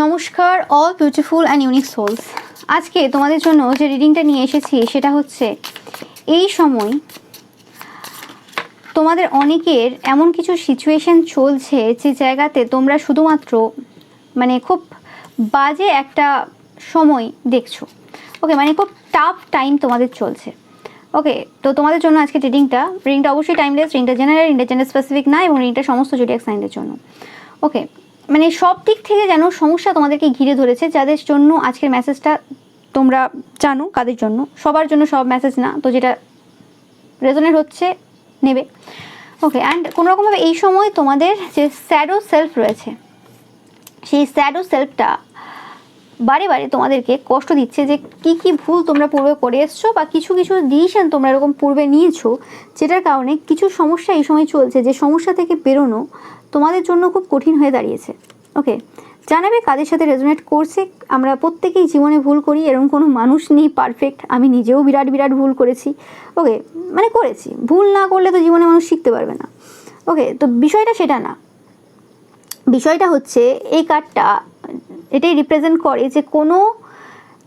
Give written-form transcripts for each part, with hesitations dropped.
নমস্কার all beautiful and unique souls. আজকে তোমাদের জন্য যে রিডিংটা নিয়ে এসেছি সেটা হচ্ছে এই সময় তোমাদের অনেকের এমন কিছু সিচুয়েশন চলছে যে জায়গাতে তোমরা শুধুমাত্র খুব বাজে একটা সময় দেখছো। ওকে, খুব টাফ টাইম তোমাদের চলছে। ওকে, তো তোমাদের জন্য আজকে রিডিংটা অবশ্যই টাইমলেস, রিডিংটা জেনারেল, জেন্ডার স্পেসিফিক না, এবং রিডিংটা সমস্ত জোডিয়াক সাইনদের জন্য। ওকে, সব দিক থেকে যেন সমস্যা তোমাদেরকে ঘিরে ধরেছে, যাদের জন্য আজকের মেসেজটা তোমরা জানো কাদের জন্য। সবার জন্য সব মেসেজ না, তো যেটা রেজোনেট হচ্ছে নেবে। ওকে, অ্যান্ড কোনোরকমভাবে এই সময় তোমাদের যে স্যাডো সেলফ রয়েছে, সেই স্যাডো সেলফটা বারে বারে তোমাদেরকে কষ্ট দিচ্ছে যে কি ভুল তোমরা পূর্বে করে এসছো, বা কিছু ডিসিশন তোমরা এরকম পূর্বে নিয়েছো যেটার কারণে কিছু সমস্যা এই সময় চলছে, যে সমস্যা থেকে বেরোনো তোমাদের জন্য খুব কঠিন হয়ে দাঁড়িয়েছে। ওকে, জানাবে কাদের সাথে রেজোনেট করছে। আমরা প্রত্যেকেই জীবনে ভুল করি, এরকম কোনো মানুষ নেই পারফেক্ট। আমি নিজেও বিরাট ভুল করেছি। ওকে, করেছি, ভুল না করলে তো জীবনে মানুষ শিখতে পারবে না। ওকে, তো বিষয়টা সেটা না, বিষয়টা হচ্ছে এই কার্ডটা এটাই রিপ্রেজেন্ট করে যে কোনো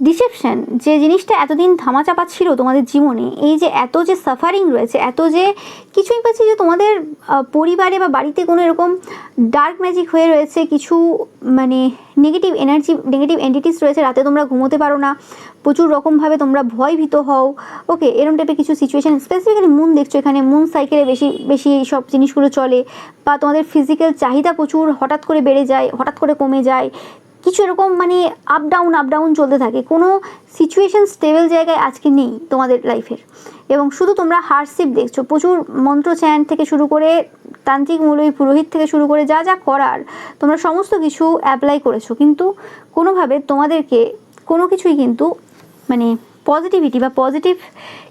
ডিসেপশন, যে জিনিসটা এতদিন ধামাচাপা ছিল তোমাদের জীবনে, এই যে এত যে সাফারিং রয়েছে, এত যে কিছুই পাচ্ছি, যে তোমাদের পরিবারে বা বাড়িতে কোনো এরকম ডার্ক ম্যাজিক হয়ে রয়েছে, কিছু নেগেটিভ এনার্জি, নেগেটিভ এন্টিটিস রয়েছে। রাতে তোমরা ঘুমোতে পারো না, প্রচুর রকমভাবে তোমরা ভয়ভীত হও। ওকে, এরকম টাইপের কিছু সিচুয়েশান, স্পেসিফিক্যালি মুন দেখছো এখানে, মুন সাইকেলে বেশি এই সব জিনিসগুলো চলে, বা তোমাদের ফিজিক্যাল চাহিদা প্রচুর হঠাৎ করে বেড়ে যায়, হঠাৎ করে কমে যায়, কিছু এরকম আপ ডাউন চলতে থাকে। কোনো সিচুয়েশান স্টেবল জায়গায় আজকে নেই তোমাদের লাইফের, এবং শুধু তোমরা হার্ডশিপ দেখছো। প্রচুর মন্ত্র চ্যান থেকে শুরু করে তান্ত্রিক মৌলবী পুরোহিত থেকে শুরু করে যা করার তোমরা সমস্ত কিছু অ্যাপ্লাই করেছো, কিন্তু কোনোভাবে তোমাদেরকে কোনো কিছুই কিন্তু পজিটিভিটি বা পজিটিভ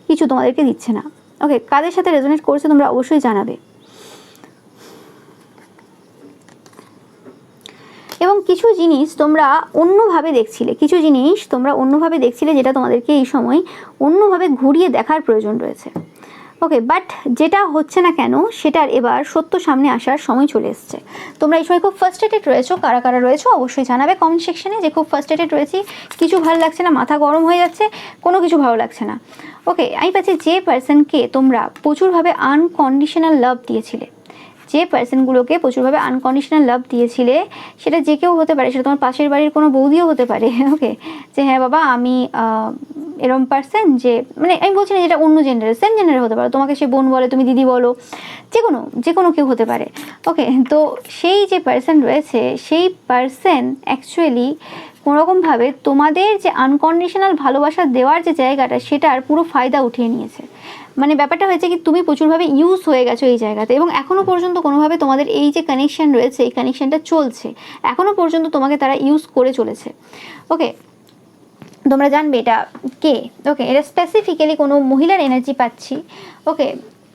কিছু তোমাদেরকে দিচ্ছে না। ওকে, কাদের সাথে রেজোনেট করছে তোমরা অবশ্যই জানাবে। এবং কিছু জিনিস তোমরা অন্যভাবে দেখছিলে, যেটা তোমাদেরকে এই সময় অন্যভাবে ঘুরিয়ে দেখার প্রয়োজন রয়েছে। ওকে, বাট যেটা হচ্ছে না কেন, সেটার এবার সত্য সামনে আসার সময় চলে এসছে। তোমরা এই সময় খুব ফার্স্ট্রেটেড রয়েছো। কারা রয়েছো অবশ্যই জানাবে কমেন্ট সেকশনে, যে খুব ফার্স্ট্রেটেড রয়েছি, কিছু ভালো লাগছে না, মাথা গরম হয়ে যাচ্ছে, কোনো কিছু ভালো লাগছে না। ওকে, আমি পাচ্ছি যে পার্সনকে তোমরা প্রচুরভাবে আনকন্ডিশনাল লাভ দিয়েছিলে, যে পার্সনগুলোকে প্রচুরভাবে আনকন্ডিশনাল লাভ দিয়েছিলে, সেটা যে কেউ হতে পারে, সেটা তোমার পাশের বাড়ির কোনো বৌদিও হতে পারে। ওকে, যে হ্যাঁ বাবা, আমি এরম পার্সন, যে আমি বলছি না যেটা অন্য জেন্ডারের, সেম জেন্ডারের হতে পারো, তোমাকে সে বোন বলে, তুমি দিদি বলো, যে কোনো কেউ হতে পারে। ওকে, তো সেই যে পার্সন রয়েছে, সেই পার্সন অ্যাকচুয়ালি কোনোরকমভাবে তোমাদের যে আনকন্ডিশনাল ভালোবাসা দেওয়ার যে জায়গাটা, সেটার পুরো ফায়দা উঠিয়ে নিয়েছে। ব্যাপারটা হয়েছে কি, তুমি প্রচুরভাবে ইউজ হয়ে গেছো এই জায়গাতে, এবং এখনও পর্যন্ত কোনোভাবে তোমাদের এই যে কানেকশান রয়েছে, এই কানেকশানটা চলছে, এখনও পর্যন্ত তোমাকে তারা ইউজ করে চলেছে। ওকে, তোমরা জানবে এটা কে। ওকে, এটা স্পেসিফিক্যালি কোনো মহিলার এনার্জি পাচ্ছি। ওকে,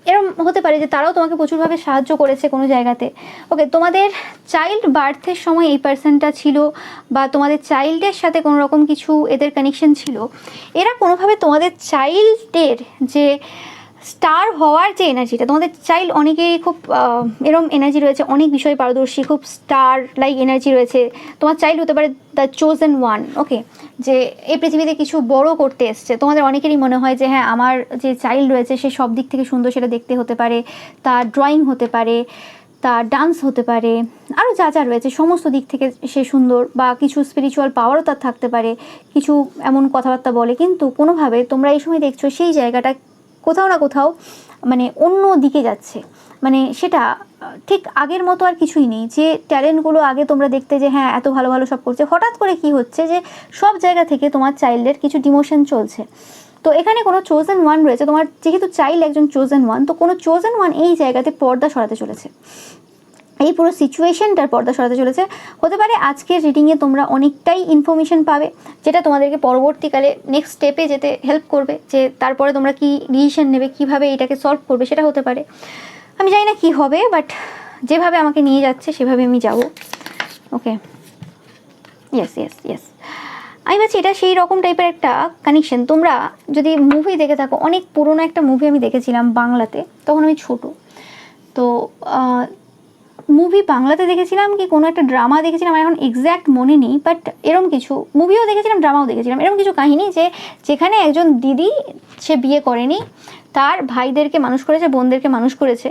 এরকম হতে পারে যে তারাও তোমাকে প্রচুরভাবে সাহায্য করেছে কোনো জায়গাতে। ওকে, তোমাদের চাইল্ড বার্থের সময় এই পার্সনটা ছিল, বা তোমাদের চাইল্ডের সাথে কোনো রকম কিছু এদের কানেকশন ছিল। এরা কোনোভাবে তোমাদের চাইল্ডের যে স্টার হওয়ার যে এনার্জিটা, তোমাদের চাইল্ড অনেকেরই খুব এরম এনার্জি রয়েছে, অনেক বিষয়ে পারদর্শী, খুব স্টার লাইক এনার্জি রয়েছে। তোমার চাইল্ড হতে পারে দ্য চোজেন ওয়ান। ওকে, যে এই পৃথিবীতে কিছু বড় করতে এসছে। তোমাদের অনেকেরই মনে হয় যে হ্যাঁ, আমার যে চাইল্ড রয়েছে সে সব দিক থেকে সুন্দর, সেটা দেখতে হতে পারে, তার ড্রয়িং হতে পারে, তার ডান্স হতে পারে, আরও যা রয়েছে সমস্ত দিক থেকে সে সুন্দর, বা কিছু স্পিরিচুয়াল পাওয়ারও তার থাকতে পারে, কিছু এমন কথাবার্তা বলে। কিন্তু কোনোভাবে তোমরা এই সময় দেখছো সেই জায়গাটা কোথাও না কোথাও অন্য দিকে যাচ্ছে। সেটা ঠিক আগের মতো আর কিছুই নেই। যে ট্যালেন্টগুলো আগে তোমরা দেখতে যে হ্যাঁ এত ভালো সব করছে, হঠাৎ করে কি হচ্ছে যে সব জায়গা থেকে তোমার চাইল্ডের কিছু ডিমোশন চলছে। তো এখানে কোনো চোজেন ওয়ান রয়েছে, তোমার যেহেতু চাইল্ড একজন চোজেন ওয়ান, তো কোনো চোজেন ওয়ান এই জায়গাতে পর্দা সরাতে চলেছে, এই পুরো সিচুয়েশনটার পর্দা সরাতে চলেছে। হতে পারে আজকের রিডিংয়ে তোমরা অনেকটাই ইনফরমেশন পাবে, যেটা তোমাদেরকে পরবর্তীকালে নেক্সট স্টেপে যেতে হেল্প করবে, যে তারপরে তোমরা কি ডিসিশন নেবে, কিভাবে এটাকে সলভ করবে, সেটা হতে পারে। আমি জানি না কি হবে, বাট যেভাবে আমাকে নিয়ে যাচ্ছে সেভাবে আমি যাব। ওকে, ইয়েস আমি ভাবছি এটা সেই রকম টাইপের একটা কানেকশন। তোমরা যদি মুভি দেখে থাকো, অনেক পুরনো একটা মুভি আমি দেখেছিলাম বাংলাতে, তখন আমি ছোট। তো মুভি বাংলাতে দেখেছিলাম কি কোনো একটা ড্রামা দেখেছিলাম, আমার এখন এক্স্যাক্ট মনে নেই, বাট এরম কিছু মুভিও দেখেছিলাম, ড্রামাও দেখেছিলাম, এরকম কিছু কাহিনী যে যেখানে একজন দিদি সে বিয়ে করেনি, তার ভাইদেরকে মানুষ করেছে, বোনদেরকে মানুষ করেছে।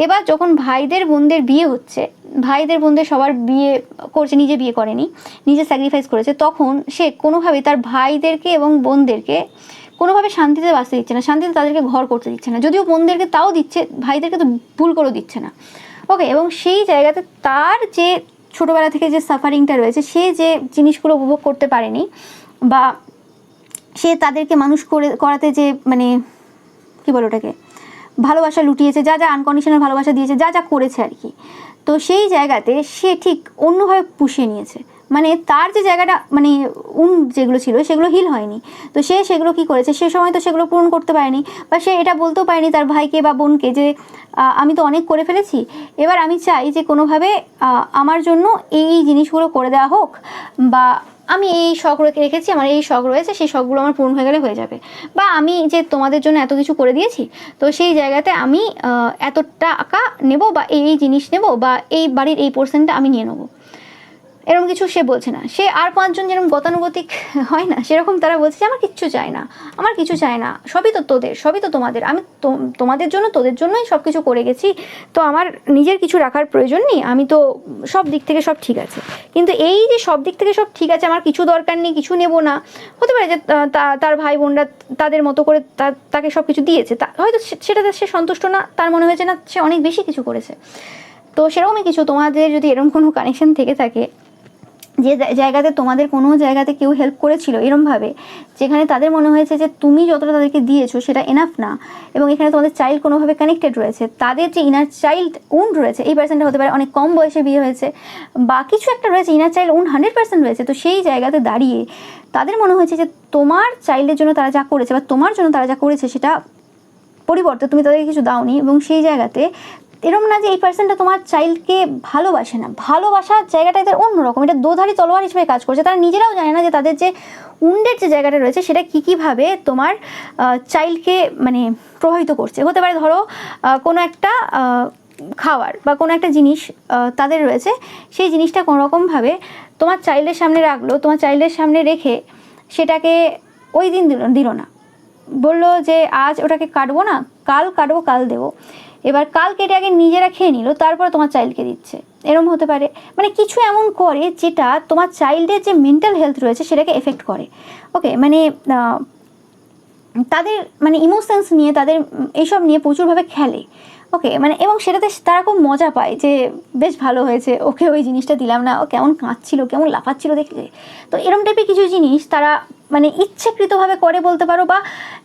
এবার যখন ভাইদের বোনদের বিয়ে হচ্ছে, ভাইদের বোনদের সবার বিয়ে করছে, নিজে বিয়ে করেনি, নিজে স্যাক্রিফাইস করেছে, তখন সে কোনোভাবেই তার ভাইদেরকে এবং বোনদেরকে কোনোভাবে শান্তিতে বাঁচতে দিচ্ছে না, শান্তিতে তাদেরকে ঘর করতে দিচ্ছে না, যদিও বোনদেরকে তাও দিচ্ছে, ভাইদেরকে তো ভুল করেও দিচ্ছে না। ওকে, এবং সেই জায়গাতে তার যে ছোটোবেলা থেকে যে সাফারিংটা রয়েছে, সে যে জিনিসগুলো উপভোগ করতে পারেনি, বা সে তাদেরকে মানুষ করাতে যে মানে কী বলো ওটাকে, ভালোবাসা লুটিয়েছে, যা যা আনকন্ডিশনাল ভালোবাসা দিয়েছে, যা যা করেছে আর কি, তো সেই জায়গাতে সে ঠিক অন্যভাবে পুষিয়ে নিয়েছে। মানে তার যে জায়গাটা মানে যেগুলো ছিল সেগুলো হিল হয়নি, তো সে সেগুলো কী করেছে, সে সময় তো সেগুলো পূরণ করতে পারেনি, বা সে এটা বলতেও পারেনি তার ভাইকে বা বোনকে যে আমি তো অনেক করে ফেলেছি, এবার আমি চাই যে কোনোভাবে আমার জন্য এই জিনিসগুলো করে দেওয়া হোক, বা আমি এই শখ রেখেছি, আমার এই শখ রয়েছে, সেই শখগুলো আমার পূরণ হয়ে গেলে হয়ে যাবে, বা আমি যে তোমাদের জন্য এত কিছু করে দিয়েছি, তো সেই জায়গাতে আমি এত টাকা নেব, বা এই জিনিস নেব, বা এই বাড়ির এই পোর্শনটা আমি নিয়ে নেবো, এরকম কিছু সে বলছে না। সে আর পাঁচজন যেরকম গতানুগতিক হয় না, সেরকম তারা বলছে যে আমার কিচ্ছু চাই না, আমার কিছু চাই না, সবই তো তোদের, সবই তো তোমাদের, আমি তোমাদের জন্য তোদের জন্যই সব কিছু করে গেছি, তো আমার নিজের কিছু রাখার প্রয়োজন নেই, আমি তো সব দিক থেকে সব ঠিক আছে। কিন্তু এই যে সব দিক থেকে সব ঠিক আছে, আমার কিছু দরকার নেই, কিছু নেব না, হতে পারে যে তার ভাই বোনরা তাদের মতো করে তাকে সব কিছু দিয়েছে, হয়তো সেটাতে সে সন্তুষ্ট না, তার মনে হয়েছে না সে অনেক বেশি কিছু করেছে। তো সেরকমই কিছু তোমাদের যদি এরকম কোনো কানেকশন থেকে থাকে, যে জায়গাতে তোমাদের কোনো জায়গাতে কেউ হেল্প করেছিল এরমভাবে, যেখানে তাদের মনে হয়েছে যে তুমি যতটা তাদেরকে দিয়েছো সেটা এনাফ না, এবং এখানে তোমাদের চাইল্ড কোনোভাবে কানেক্টেড রয়েছে, তাদের যে ইনার চাইল্ড উন্ড রয়েছে, এই পার্সেন্টটা হতে পারে অনেক কম বয়সে বিয়ে হয়েছে, বা কিছু একটা রয়েছে, ইনার চাইল্ড উন্ড 100% রয়েছে, তো সেই জায়গাতে দাঁড়িয়ে তাদের মনে হয়েছে যে তোমার চাইল্ডের জন্য তারা যা করেছে, বা তোমার জন্য তারা যা করেছে সেটা পরিবর্তে তুমি তাদেরকে কিছু দাওনি, এবং সেই জায়গাতে এরম না যে এই পার্সনটা তোমার চাইল্ডকে ভালোবাসে না, ভালোবাসার জায়গাটা এদের অন্যরকম, এটা দোধারি তলোয়ার হিসেবে কাজ করছে, তারা নিজেরাও জানে না যে তাদের যে উন্ডের যে জায়গাটা রয়েছে সেটা কীভাবে তোমার চাইল্ডকে মানে প্রভাবিত করছে। হতে পারে ধরো কোনো একটা খাবার বা কোনো একটা জিনিস তাদের রয়েছে, সেই জিনিসটা কোনোরকমভাবে তোমার চাইল্ডের সামনে রাখলো, তোমার চাইল্ডের সামনে রেখে সেটাকে ওই দিন দিল না, বললো যে আজ ওটাকে কাটবো না, কাল কাটবো, কাল দেবো, এবার কাল কেটে আগে নিজেরা খেয়ে নিল, তারপর তোমার চাইল্ডকে দিচ্ছে, এরম হতে পারে। মানে কিছু এমন করে যেটা তোমার চাইল্ডের যে মেন্টাল হেলথ রয়েছে সেটাকে এফেক্ট করে। ওকে, মানে তাদের মানে ইমোশনস নিয়ে, তাদের এইসব নিয়ে প্রচুরভাবে খেলে। ওকে, মানে এবং সেটাতে তারা খুব মজা পায় যে বেশ ভালো হয়েছে, ওকে ওই জিনিসটা দিলাম না, ও কেমন কাঁদছিল, কেমন লাফাচ্ছিল দেখলে। তো এরম টাইপের কিছু জিনিস তারা মানে ইচ্ছাকৃতভাবে করে বলতে পারো, বা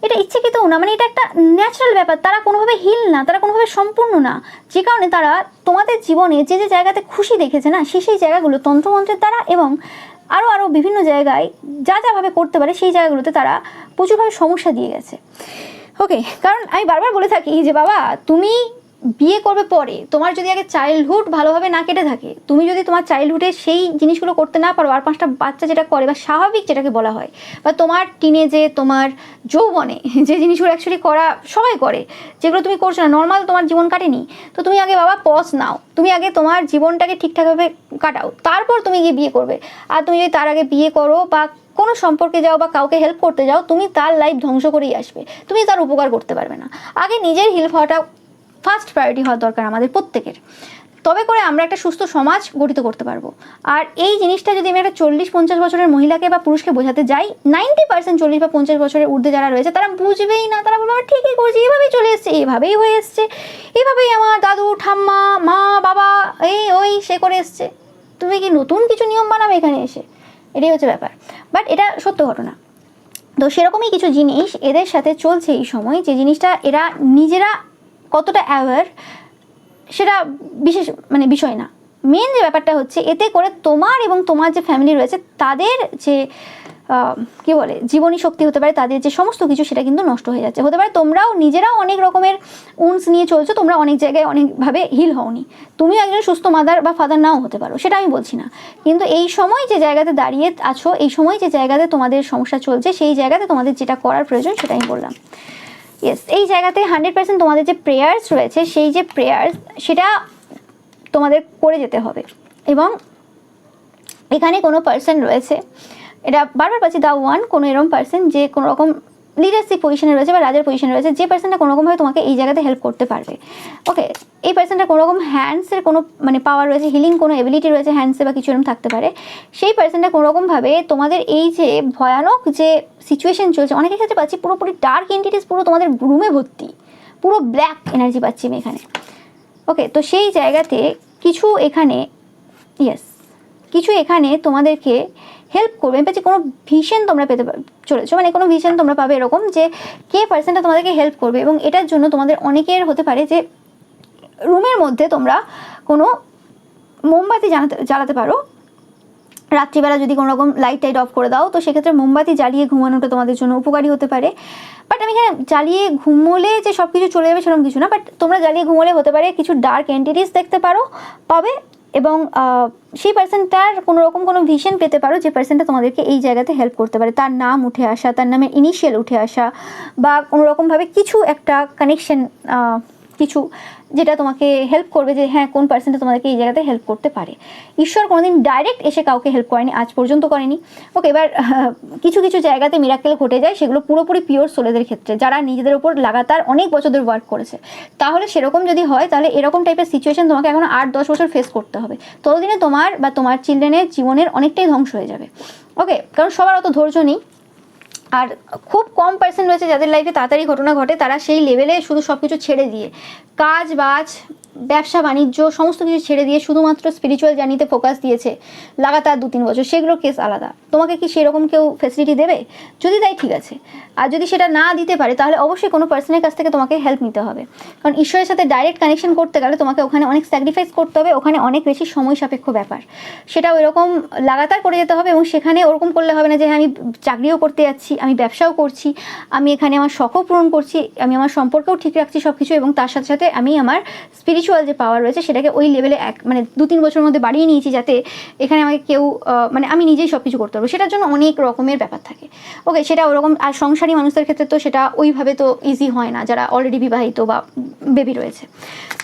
এটা ইচ্ছাকৃতও না, মানে এটা একটা ন্যাচারাল ব্যাপার, তারা কোনোভাবে হিল না, তারা কোনোভাবে সম্পূর্ণ না, যে কারণে তারা তোমাদের জীবনে যে যে জায়গাতে খুশি দেখেছে না, সেই জায়গাগুলো তন্ত্রমন্ত্রের দ্বারা এবং আরও বিভিন্ন জায়গায় যা যাভাবে করতে পারে সেই জায়গাগুলোতে তারা প্রচুরভাবে সমস্যা দিয়ে গেছে। ওকে, কারণ আমি বারবার বলে থাকি যে বাবা তুমি বিয়ে করবে পরে, তোমার যদি আগে চাইল্ডহুড ভালোভাবে না কেটে থাকে, তুমি যদি তোমার চাইল্ডহুডে সেই জিনিসগুলো করতে না পারো, আর 5টা বাচ্চা যেটা করে বা স্বাভাবিক যেটাকে বলা হয়, বা তোমার টিনেজে তোমার যৌবনে যে জিনিসগুলো অ্যাকচুয়ালি করা সবাই করে, যেগুলো তুমি করছো না, নর্মাল তোমার জীবন কাটেনি, তো তুমি আগে বাবা পজ নাও, তুমি আগে তোমার জীবনটাকে ঠিকঠাকভাবে কাটাও, তারপর তুমি গিয়ে বিয়ে করবে। আর তুমি যদি তার আগে বিয়ে করো বা কোনো সম্পর্কে যাও বা কাউকে হেল্প করতে যাও, তুমি তার লাইফ ধ্বংস করেই আসবে, তুমি তার উপকার করতে পারবে না। আগে নিজের হেল্প হওয়াটা ফার্স্ট প্রায়োরিটি হওয়া দরকার আমাদের প্রত্যেকের, তবে করে আমরা একটা সুস্থ সমাজ গঠিত করতে পারবো। আর এই জিনিসটা যদি আমি একটা 40-50 বছরের মহিলাকে বা পুরুষকে বোঝাতে যাই, 90% 40 বা 50 বছরের ঊর্ধ্বে যারা রয়েছে তারা বুঝবেই না, তারা বলবে আমরা ঠিকই করছি, এভাবেই চলে এসছে, এভাবেই হয়ে এসছে, এভাবেই আমার দাদু ঠাম্মা মা বাবা এই ওই সে করে এসছে, তুমি কি নতুন কিছু নিয়ম বানাবে এখানে এসে, এটাই হচ্ছে ব্যাপার। বাট এটা সত্য ঘটনা। তো সেরকমই কিছু জিনিস এদের সাথে চলছে এই সময়, যে জিনিসটা এরা নিজেরা কতটা অ্যাওয়ার সেটা বিশেষ মানে বিষয় না, মেন যে ব্যাপারটা হচ্ছে এতে করে তোমার এবং তোমার যে ফ্যামিলি রয়েছে তাদের যে কী বলে জীবনী শক্তি হতে পারে, তাদের যে সমস্ত কিছু সেটা কিন্তু নষ্ট হয়ে যাচ্ছে। হতে পারে তোমরাও নিজেরাও অনেক রকমের উন্স নিয়ে চলছো, তোমরা অনেক জায়গায় অনেকভাবে হিল হওনি, তুমি একজন সুস্থ মাদার বা ফাদার নাও হতে পারো, সেটা আমি বলছি না, কিন্তু এই সময় যে জায়গাতে দাঁড়িয়ে আছো, এই সময় যে জায়গাতে তোমাদের সমস্যা চলছে, সেই জায়গাতে তোমাদের যেটা করার প্রয়োজন সেটা আমি বললাম। ইয়েস, এই জায়গাতে 100% তোমাদের যে প্রেয়ার্স রয়েছে, সেই যে প্রেয়ার্স সেটা তোমাদের করে যেতে হবে। এবং এখানে কোনো পার্সন রয়েছে, এটা বারবার পাচ্ছি দা ওয়ান, কোনো এরকম পার্সন যে কোনো রকম লিডারশিপ পজিশনে রয়েছে বা রাজার পজিশনে রয়েছে, যে পার্সনটা কোনোরকমভাবে তোমাকে এই জায়গাতে হেল্প করতে পারবে। ওকে, এই পার্সনটা কোনোরকম হ্যান্ডসের কোনো মানে পাওয়ার রয়েছে, হিলিং কোনো এবিলিটি রয়েছে হ্যান্ডসে বা কিছু এরকম থাকতে পারে। সেই পার্সনটা কোনোরকমভাবে তোমাদের এই যে ভয়ানক যে সিচুয়েশন চলছে, অনেকের ক্ষেত্রে পাচ্ছি পুরোপুরি ডার্ক এন্টিটিস পুরো তোমাদের রুমে ভর্তি, পুরো ব্ল্যাক এনার্জি পাচ্ছি আমি এখানে। ওকে, তো সেই জায়গাতে কিছু এখানে কিছু এখানে তোমাদেরকে হেল্প করবে। আমি পাচ্ছি কোনো ভিশন তোমরা পেতে চলেছো, মানে কোনো ভিশন তোমরা পাবে এরকম যে কে পার্সনটা তোমাদেরকে হেল্প করবে। এবং এটার জন্য তোমাদের অনেকের হতে পারে যে রুমের মধ্যে তোমরা কোনো মোমবাতি জ্বালাতে পারো। রাত্রিবেলা যদি কোনো রকম লাইট টাইট অফ করে দাও, তো সেক্ষেত্রে মোমবাতি জ্বালিয়ে ঘুমানোটা তোমাদের জন্য উপকারী হতে পারে। বাট আমি এখানে জ্বালিয়ে ঘুমোলে যে সব কিছু চলে যাবে সেরকম কিছু না, বাট তোমরা জ্বালিয়ে ঘুমোলে হতে পারে কিছু ডার্ক এন্টিটিস দেখতে পাবে। এবং সেই পার্সনটার কোনো ভিশন পেতে পারো, যে পার্সনটা তোমাদেরকে এই জায়গাতে হেল্প করতে পারে, তার নাম উঠে আসা, তার নামের ইনিশিয়াল উঠে আসা, বা কোনো রকমভাবে কিছু একটা কানেকশন, কিছু যেটা তোমাকে হেল্প করবে যে হ্যাঁ কোন পার্সনটা তোমাদেরকে এই জায়গাতে হেল্প করতে পারে। ঈশ্বর কোনোদিন ডাইরেক্ট এসে কাউকে হেল্প করেনি, আজ পর্যন্ত করেনি। ওকে, এবার কিছু কিছু জায়গাতে মিরাক্কেল ঘটে যায়, সেগুলো পুরোপুরি পিওর সোলেদের ক্ষেত্রে, যারা নিজেদের উপর লাগাতার অনেক বছর ধরে ওয়ার্ক করেছে। তাহলে সেরকম যদি হয়, তাহলে এরকম টাইপের সিচুয়েশন তোমাকে এখন 8-10 বছর ফেস করতে হবে। ততদিনে তোমার বা তোমার চিলড্রেনের জীবনের অনেকটাই ধ্বংস হয়ে যাবে। ওকে, কারণ সবার অত ধৈর্য নেই, আর খুব কম পার্সেন্ট রয়েছে যাদের লাইফে তাড়াতাড়ি ঘটনা ঘটে, তারা সেই লেভেলে শুধু সব কিছু ছেড়ে দিয়ে, কাজ বাজ ব্যবসা বাণিজ্য সমস্ত কিছু ছেড়ে দিয়ে শুধুমাত্র স্পিরিচুয়াল জার্নিতে ফোকাস দিয়েছে লাগাতার 2-3 বছর, সেগুলোর কেস আলাদা। তোমাকে কি সেরকম কেউ ফ্যাসিলিটি দেবে? যদি দেয় ঠিক আছে, আর যদি সেটা না দিতে পারে তাহলে অবশ্যই কোনো পার্সনের কাছ থেকে তোমাকে হেল্প নিতে হবে। কারণ ঈশ্বরের সাথে ডাইরেক্ট কানেকশন করতে গেলে তোমাকে ওখানে অনেক স্যাক্রিফাইস করতে হবে, ওখানে অনেক বেশি সময় সাপেক্ষ ব্যাপার, সেটা ওইরকম লাগাতার করে যেতে হবে। এবং সেখানে ওরকম করলে হবে না যে হ্যাঁ আমি চাকরিও করতে যাচ্ছি, আমি ব্যবসাও করছি, আমি এখানে আমার শখও পূরণ করছি, আমি আমার সম্পর্কেও ঠিক রাখছি সব কিছু, এবং তার সাথে সাথে আমি আমার স্পিরিচুয়াল যে পাওয়ার রয়েছে সেটাকে ওই লেভেলে মানে 2-3 বছরের মধ্যে বাড়িয়ে নিয়েছি, যাতে এখানে আমাকে কেউ মানে আমি নিজেই সব কিছু করতে পারবো। সেটার জন্য অনেক রকমের ব্যাপার থাকে। ওকে, সেটা ওরকম। আর সংসারী মানুষদের ক্ষেত্রে তো সেটা ওইভাবে তো ইজি হয় না, যারা অলরেডি বিবাহিত বা বেবি রয়েছে।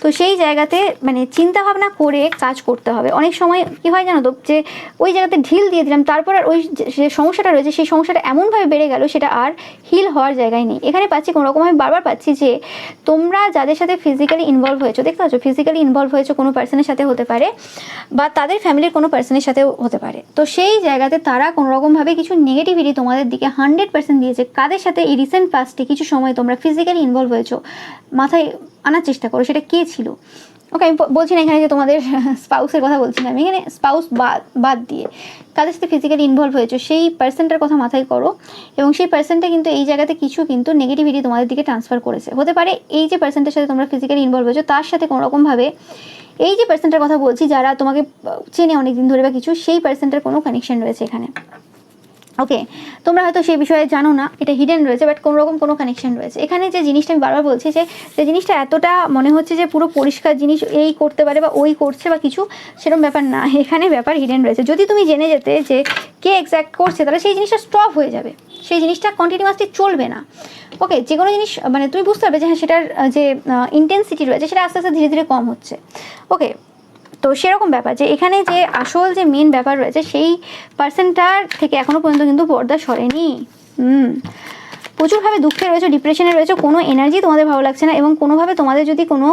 তো সেই জায়গাতে মানে চিন্তা ভাবনা করে কাজ করতে হবে। অনেক সময় কী হয় জানো তো, যে ওই জায়গাতে ঢিল দিয়ে দিলাম, তারপর আর ওই যে সমস্যাটা রয়েছে সেই সমস্যাটা এমনভাবে বেড়ে গেল, সেটা আর হিল হওয়ার জায়গায় নেই। এখানে পাচ্ছি কোনোরকম আমি বারবার পাচ্ছি যে তোমরা যাদের সাথে ফিজিক্যালি ইনভলভ হয়েছো, দেখতে পাচ্ছ ফিজিক্যালি ইনভলভ হয়েছো কোনো পার্সনের সাথে হতে পারে, বা তাদের ফ্যামিলির কোনো পার্সনের সাথেও হতে পারে। তো সেই জায়গাতে তারা কোনোরকমভাবে কিছু নেগেটিভিটি তোমাদের দিকে 100% দিয়েছে। কাদের সাথে এই রিসেন্ট পাস্টে কিছু সময় তোমরা ফিজিক্যালি ইনভলভ হয়েছো, মাথায় আনার চেষ্টা করো সেটা কে ছিল। ওকে, আমি বলছি না এখানে যে তোমাদের স্পাউসের কথা বলছি না, আমি এখানে স্পাউস বাদ দিয়ে কাদের সাথে ফিজিক্যালি ইনভলভ হয়েছো সেই পার্সনটার কথা মাথায় করো। এবং সেই পার্সনটা কিন্তু এই জায়গাতে কিছু কিন্তু নেগেটিভিটি তোমাদের দিকে ট্রান্সফার করেছে। হতে পারে এই যে পার্সনটার সাথে তোমরা ফিজিক্যালি ইনভলভ হয়েছো তার সাথে কোনোরকমভাবে এই যে পার্সনটার কথা বলছি, যারা তোমাকে চেনে অনেক দিন ধরে বা কিছু, সেই পার্সনটার কোনো কানেকশন রয়েছে এখানে। ওকে, তোমরা হয়তো সেই বিষয়ে জানো না, এটা হিডেন রয়েছে, বাট কোনো কানেকশন রয়েছে এখানে। যে জিনিসটা আমি বারবার বলছি, যে জিনিসটা এতটা মনে হচ্ছে যে পুরো পরিষ্কার জিনিস এই করতে পারে বা ওই করছে বা কিছু, সেরকম ব্যাপার না। এখানে ব্যাপার হিডেন রয়েছে। যদি তুমি জেনে যেতে যে কে এক্স্যাক্ট করছে, তাহলে সেই জিনিসটা স্টপ হয়ে যাবে, সেই জিনিসটা কন্টিনিউয়াসলি চলবে না। ওকে, যে কোনো জিনিস মানে তুমি বুঝতে পারবে যে হ্যাঁ সেটার যে ইন্টেন্সিটি রয়েছে সেটা আস্তে আস্তে ধীরে ধীরে কম হচ্ছে। ওকে, তো সেরকম ব্যাপার যে এখানে যে আসল যে মেন ব্যাপার রয়েছে সেই পার্সনটার থেকে এখনও পর্যন্ত কিন্তু পর্দা সরেনি। প্রচুরভাবে দুঃখে রয়েছে, ডিপ্রেশনে রয়েছে, কোনো এনার্জি তোমাদের ভালো লাগছে না, এবং কোনোভাবে তোমাদের যদি কোনো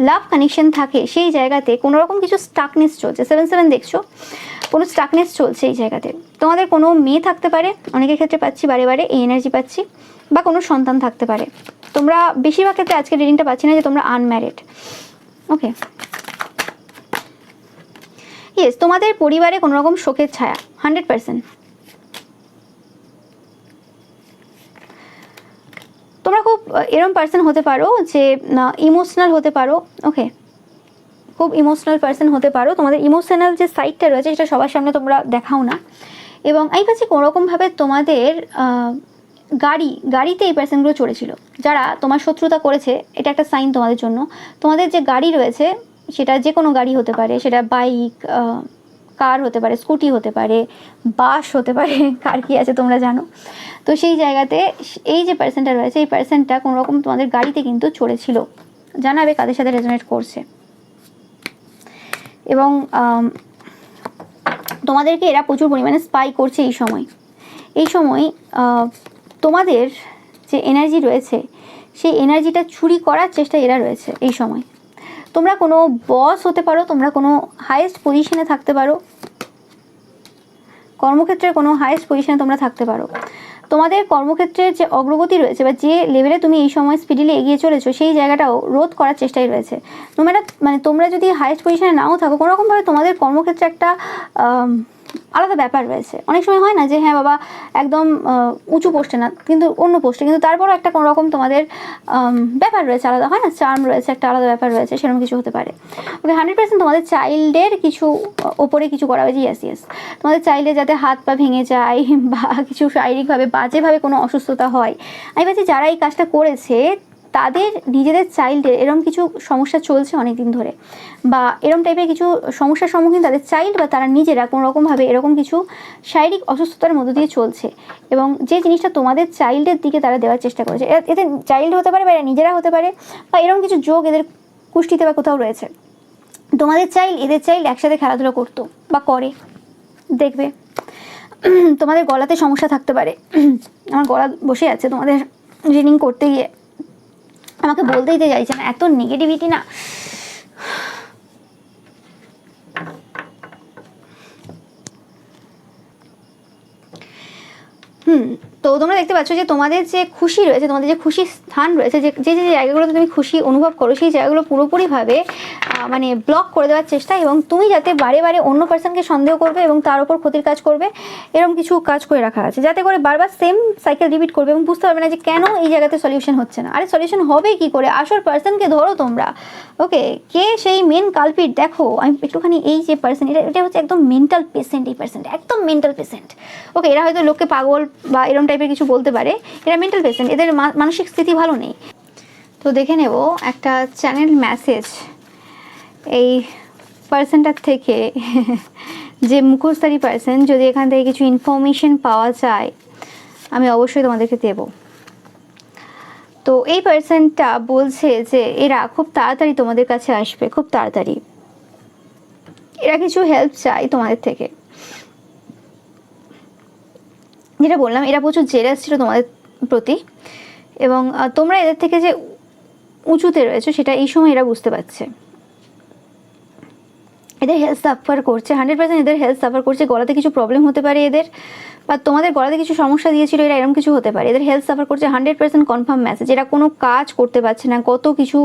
লাভ কানেকশন থাকে সেই জায়গাতে কোনো রকম কিছু স্টাকনেস চলছে। 7-7 দেখছো, কোনো স্টাকনেস চলছে এই জায়গাতে। তোমাদের কোনো মেয়ে থাকতে পারে, অনেকের ক্ষেত্রে পাচ্ছি বারে বারে এই এনার্জি পাচ্ছি, বা কোনো সন্তান থাকতে পারে। তোমরা বেশিরভাগ ক্ষেত্রে আজকে রিডিংটা পাচ্ছি না যে তোমরা আনম্যারিড। ওকে, ইয়েস, তোমাদের পরিবারে কোনো রকম শোকের ছায়া 100%। তোমরা খুব এরকম পার্সন হতে পারো যে ইমোশনাল হতে পারো। ওকে, খুব ইমোশনাল পার্সন হতে পারো। তোমাদের ইমোশনাল যে সাইডটা রয়েছে সেটা সবার সামনে তোমরা দেখাও না। এবং আমি পাচ্ছি কোনোরকমভাবে তোমাদের গাড়িতে এই পার্সনগুলো চড়েছিল, যারা তোমার শত্রুতা করেছে। এটা একটা সাইন তোমাদের জন্য। তোমাদের যে গাড়ি রয়েছে সেটা যে কোনো গাড়ি হতে পারে, সেটা বাইক, কার হতে পারে, স্কুটি হতে পারে, বাস হতে পারে, কার কী আছে তোমরা জানো। তো সেই জায়গাতে এই যে পার্সনটা রয়েছে, এই পার্সনটা কোনো রকম তোমাদের গাড়িতে কিন্তু চড়েছিল। জানাবে কাদের সাথে রেজোনেট করছে। এবং তোমাদেরকে এরা প্রচুর পরিমাণে স্পাই করছে এই সময় তোমাদের যে এনার্জি রয়েছে সেই এনার্জিটা চুরি করার চেষ্টা এরা রয়েছে এই সময়। তোমরা কোনো বস হতে পারো, তোমরা কোনো হাইয়েস্ট পজিশনে থাকতে পারো, কর্মক্ষেত্রে কোনো হাইয়েস্ট পজিশনে তোমরা থাকতে পারো। তোমাদের কর্মক্ষেত্রের যে অগ্রগতি রয়েছে বা যে লেভেলে তুমি এই সময় স্পিডিলি এগিয়ে চলেছো সেই জায়গাটাও রোধ করার চেষ্টাই রয়েছে। মানে তোমরা যদি হাইয়েস্ট পজিশনে নাও থাকো, কোনোরকমভাবে তোমাদের কর্মক্ষেত্রে একটা আলাদা ব্যাপার রয়েছে। অনেক সময় হয় না যে হ্যাঁ বাবা একদম উঁচু পোস্টে না কিন্তু অন্য পোস্টে, কিন্তু তারপরও একটা কোনো রকম তোমাদের ব্যাপার রয়েছে, আলাদা হয় না, চার্ম রয়েছে, একটা আলাদা ব্যাপার রয়েছে, সেরকম কিছু হতে পারে। ওকে, 100% তোমাদের চাইল্ডের কিছু ওপরে কিছু করা হয়েছে। ইয়েস, তোমাদের চাইল্ডের যাতে হাত পা ভেঙে যায় বা কিছু শারীরিকভাবে বাজেভাবে কোনো অসুস্থতা হয়, আমি ভাবছি যারা এই কাজটা করেছে তাদের নিজেদের চাইল্ডের এরকম কিছু সমস্যা চলছে অনেক দিন ধরে, বা এরকম টাইপের কিছু সমস্যার সম্মুখীন তাদের চাইল্ড বা তারা নিজেরা কোনো রকমভাবে এরকম কিছু শারীরিক অসুস্থতার মধ্য দিয়ে চলছে, এবং যে জিনিসটা তোমাদের চাইল্ডের দিকে তারা দেওয়ার চেষ্টা করেছে, এদের চাইল্ড হতে পারে বা এরা নিজেরা হতে পারে, বা এরকম কিছু যোগ এদের কুষ্টিতে বা কোথাও রয়েছে। তোমাদের চাইল্ড এদের চাইল্ড একসাথে খেলাধুলা করতো বা করে, দেখবে তোমাদের গলাতে সমস্যা থাকতে পারে। আমার গলা বসে আছে তোমাদের রিডিং করতে গিয়ে, আমাকে বলতেই তো চাইছে না, এত নেগেটিভিটি না। তো তোমরা দেখতে পাচ্ছ যে তোমাদের যে খুশি রয়েছে, তোমাদের যে খুশির স্থান রয়েছে, যে যে যে জায়গাগুলোতে তুমি খুশি অনুভব করো সেই জায়গাগুলো পুরোপুরিভাবে মানে ব্লক করে দেওয়ার চেষ্টা, এবং তুমি যাতে বারে বারে অন্য পার্সনকে সন্দেহ করবে এবং তার উপর ক্ষতির কাজ করবে, এরকম কিছু কাজ করে রাখা আছে যাতে করে বারবার সেম সাইকেল রিপিট করবে এবং বুঝতে পারবে না যে কেন এই জায়গাতে সলিউশন হচ্ছে না। আরে সলিউশন হবে কি করে? আসল পার্সনকে ধরো তোমরা। ওকে, কে সেই মেন কালপিট? দেখো আমি একটুখানি এই যে পার্সন, এটা হচ্ছে একদম মেন্টাল পেশেন্ট, এই পার্সেন্ট একদম মেন্টাল পেশেন্ট। ওকে, এরা হয়তো লোককে পাগল বা এরকম টাইপের কিছু বলতে পারে, এরা মেন্টাল পেশেন্ট, এদের মানসিক স্থিতি ভালো নেই। তো দেখে নেব একটা চ্যানেল মেসেজ এই পার্সনটার থেকে, যে মুখোশধারী পার্সন, যদি এখান থেকে কিছু ইনফরমেশন পাওয়া যায় আমি অবশ্যই তোমাদেরকে দেব। তো এই পার্সনটা বলছে যে এরা খুব তাড়াতাড়ি তোমাদের কাছে আসবে, খুব তাড়াতাড়ি। এরা কিছু হেল্প চাই তোমাদের থেকে। যেটা বললাম, এরা প্রচুর জেলাস ছিল তোমাদের প্রতি, এবং তোমরা এদের থেকে যে উঁচুতে রয়েছে সেটা এই সময় এরা বুঝতে পারছে। এদের হেলথ সাফার করছে, 100% এদের হেলথ সাফার করছে। গলাতে কিছু প্রবলেম হতে পারে এদের, বা তোমাদের গলাতে কিছু সমস্যা দিয়েছিল এরা, এরকম কিছু হতে পারে। এদের হেলথ সাফার করছে, 100% কনফার্ম মেসেজ। এরা কোনো কাজ করতে পারছে না কত কিছু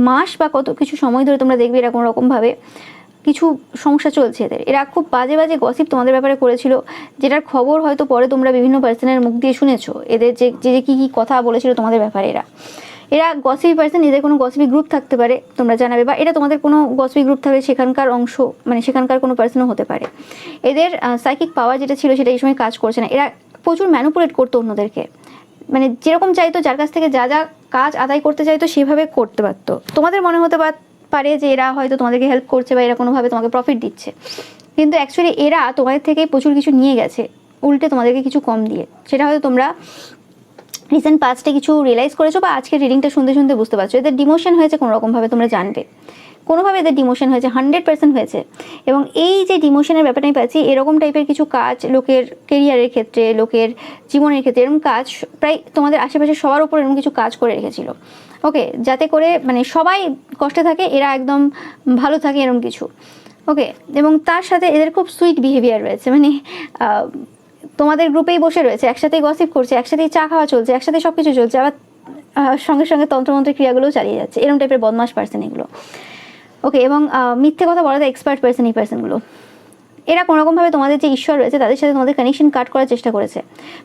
মাস বা কত কিছু সময় ধরে, তোমরা দেখবে এরা কোনো রকমভাবে কিছু সমস্যা চলছে এদের। এরা খুব বাজে বাজে গসিপ তোমাদের ব্যাপারে করেছিল, যেটার খবর হয়তো পরে তোমরা বিভিন্ন পার্সনের মুখ দিয়ে শুনেছো। এদের যে যে কী কী কথা বলেছিল তোমাদের ব্যাপারে, এরা গসিপি পার্সন। এদের কোনো গসিপি গ্রুপ থাকতে পারে, তোমরা জানাবে, বা এটা তোমাদের কোনো গসিপি গ্রুপ থাকলে সেখানকার অংশ, মানে সেখানকার কোনো পার্সনও হতে পারে। এদের সাইকিক পাওয়ার যেটা ছিল সেটা এই সময় কাজ করছে না। এরা প্রচুর ম্যানুপুলেট করতো অন্যদেরকে, মানে যেরকম চাইতো, যার কাছ থেকে যা যা কাজ আদায় করতে চাইতো সেভাবে করতে পারতো। তোমাদের মনে হতে পারে যে এরা হয়তো তোমাদেরকে হেল্প করছে বা এরা কোনোভাবে তোমাকে প্রফিট দিচ্ছে, কিন্তু অ্যাকচুয়ালি এরা তোমাদের থেকে প্রচুর কিছু নিয়ে গেছে, উল্টে তোমাদেরকে কিছু কম দিয়ে। সেটা হয়তো তোমরা রিসেন্ট পাস্টে কিছু রিয়েলাইজ করেছো, বা আজকের রিডিংটা শুনতে শুনতে বুঝতে পারছো। এদের ডিমোশন হয়েছে কোনো রকমভাবে, তোমরা জানবে কোনোভাবে এদের ডিমোশন হয়েছে, 100% হয়েছে। এবং এই যে ডিমোশনের ব্যাপারটা আমি পাচ্ছি, এরকম টাইপের কিছু কাজ লোকের কেরিয়ারের ক্ষেত্রে, লোকের জীবনের ক্ষেত্রে, এরকম কাজ প্রায় তোমাদের আশেপাশে সবার উপর এরকম কিছু কাজ করে রেখেছিল। ওকে, যাতে করে মানে সবাই কষ্টে থাকে, এরা একদম ভালো থাকে, এরকম কিছু। ওকে, এবং তার সাথে এদের খুব সুইট বিহেভিয়ার রয়েছে, মানে তোমাদের গ্রুপেই বসে রয়েছে, একসাথেই গসিপ করছে, একসাথেই চা খাওয়া চলছে, একসাথে সব কিছু চলছে, আবার সঙ্গে সঙ্গে তন্ত্রমন্ত্রের ক্রিয়াগুলোও চালিয়ে যাচ্ছে। এরকম টাইপের বদমাশ পার্সন এগুলো। ওকে, এবং মিথ্যে কথা বলাতে এক্সপার্ট পার্সন এই পার্সনগুলো। এরা কোনোরকমভাবে তোমাদের যে ঈশ্বর রয়েছে তাদের সাথে তোমাদের কানেকশন কাট করার চেষ্টা করেছে,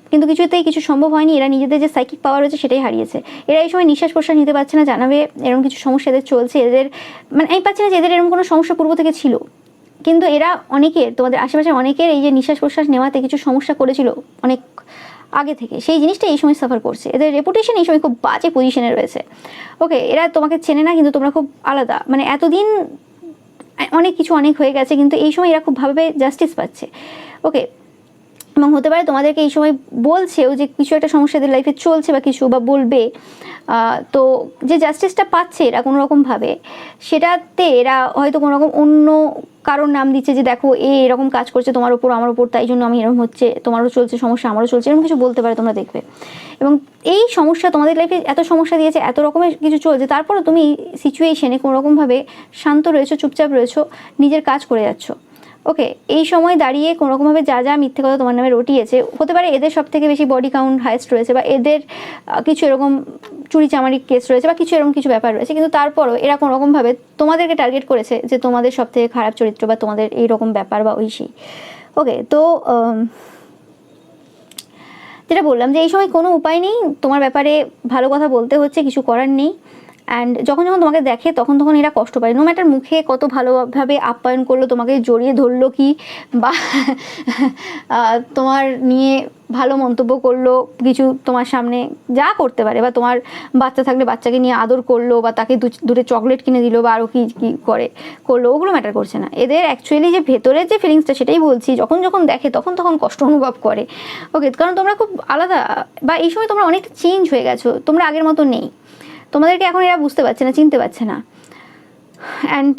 কিন্তু কিছুতেই কিছু সম্ভব হয়নি। এরা নিজেদের যে সাইকিক পাওয়ার রয়েছে সেটাই হারিয়েছে। এরা এই সময় নিঃশ্বাস প্রশ্বাস নিতে পারছে না, জানাবে এরকম কিছু সমস্যা এদের চলছে। এদের মানে আমি পাচ্ছি না যে এদের এরকম কোনো সমস্যা পূর্ব থেকে ছিল, কিন্তু এরা অনেকের, তোমাদের আশেপাশে অনেকের এই যে নিঃশ্বাস প্রশ্বাস নেওয়াতে কিছু সমস্যা করেছিল অনেক আগে থেকে, সেই জিনিসটা এই সময় সাফার করছে। এদের রেপুটেশন এই সময় খুব বাজে পজিশনে রয়েছে। ওকে, এরা তোমাকে চেনে না, কিন্তু তোমরা খুব আলাদা, মানে এতদিন অনেক কিছু অনেক হয়ে গেছে, কিন্তু এই সময় এরা খুব ভাবে জাস্টিস পাচ্ছে। ওকে, এবং হতে পারে তোমাদেরকে এই সময় বলছেও যে কিছু একটা সমস্যা এদের লাইফে চলছে বা কিছু বা বলবে। তো যে জাস্টিসটা পাচ্ছে এরা কোনো রকমভাবে, সেটাতে এরা হয়তো কোনো রকম অন্য কারোর নাম দিচ্ছে যে দেখো এরকম কাজ করছে তোমার ওপর আমার ওপর, তাই জন্য আমি এরকম হচ্ছে, তোমারও চলছে সমস্যা আমারও চলছে, এরকম কিছু বলতে পারে, তোমরা দেখবে। এবং এই সমস্যা তোমাদের লাইফে এত সমস্যা দিয়েছে, এত রকমের কিছু চলছে, তারপরও তুমি সিচুয়েশনে কোনো রকমভাবে শান্ত রয়েছো, চুপচাপ রয়েছো, নিজের কাজ করে যাচ্ছো। ওকে, এই সময় দাঁড়িয়ে কোনোরকমভাবে যা যা মিথ্যে কথা তোমার নামে রটিয়েছে, হতে পারে এদের সব থেকে বেশি বডি কাউন্ট হাইস্ট রয়েছে, বা এদের কিছু এরকম চুরি চামারির কেস রয়েছে, বা কিছু এরকম কিছু ব্যাপার রয়েছে, কিন্তু তারপরও এরা কোনোরকমভাবে তোমাদেরকে টার্গেট করেছে যে তোমাদের সব থেকে খারাপ চরিত্র বা তোমাদের এইরকম ব্যাপার বা ওই সেই। ওকে, তো যেটা বললাম যে এই সময় কোনো উপায় নেই, তোমার ব্যাপারে ভালো কথা বলতে হচ্ছে, কিছু করার নেই। অ্যান্ড যখন যখন তোমাকে দেখে তখন তখন এরা কষ্ট পায়, নো ম্যাটার মুখে কত ভালোভাবে আপ্যায়ন করলো, তোমাকে জড়িয়ে ধরলো কি, বা তোমার নিয়ে ভালো মন্তব্য করলো কিছু তোমার সামনে, যা করতে পারে, বা তোমার বাচ্চা থাকলে বাচ্চাকে নিয়ে আদর করলো, বা তাকে দুটো চকলেট কিনে দিল, বা আরও কী কী করলো, ওগুলো ম্যাটার করছে না। এদের অ্যাকচুয়ালি যে ভেতরের যে ফিলিংসটা, সেটাই বলছি, যখন যখন দেখে তখন তখন কষ্ট অনুভব করে। ওকে, কারণ তোমরা খুব আলাদা, বা এই সময় তোমরা অনেকটা চেঞ্জ হয়ে গেছো, তোমরা আগের মতো নেই, তোমাদেরকে এখন এরা বুঝতে পারছে না, চিনতে পারছে না। অ্যান্ড